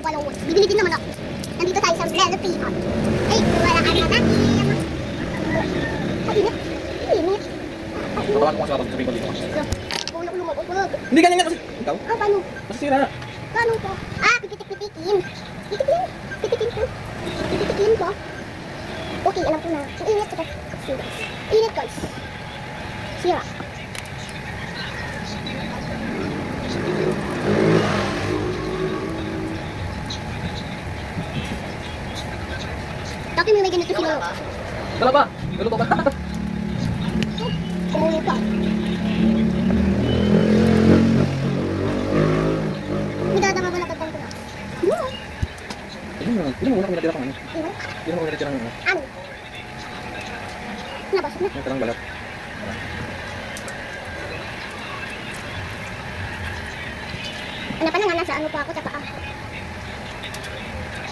followers. Bibili din naman ako. Nandito tayo sa selfie. Ay, wala ka na dati. Ay, init. Init. Tawagan ko kasi ako, sabihin ko dito. Ulo mag-upag. Hindi ganyan nga kasi. Ikaw? Ah, paano? Masisira. Paano po? Ah, pipitik-pitikin. Pitikin. Pitikin po. Pitikin po. Okay, alam ko na. Ang init ko. See guys. Init guys. Sira. Dati may ganito sila. Wala pa. Galuto ka. Kumulo pa. May dadama ba natagpan ko na? No. Hindi mo muna kung natira pang ano. Iwan? Hindi mo kung natira ng ano. Ano? Nabasok na. Natirang balat. Ano pa na nga, nasa ano pa ako sa paa.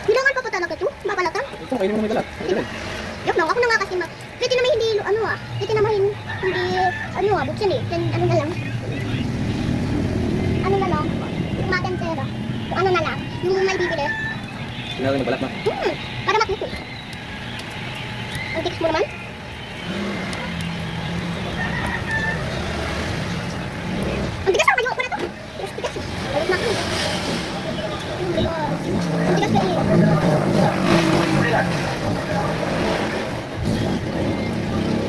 Hilangan pa po talaga ito? Babalatan? Ito, kainin mo na may balat. Yok lang, ako na nga kasi pwede naman hindi, ano pwede naman hindi, buksan eh. Then, ano na lang. Ano na lang, yung matensera. Kung ano na lang, yung may bibili. Sinawin mo balat na. Para matuto. Ang tikas mo naman. Ang tikas ang kayo ko na to. Tikas. Balik na ako. Ang tikas ka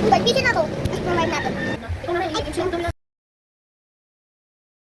Ba't busy na to? Mas provide natin. Ikaw naman, ay, yung tulong na.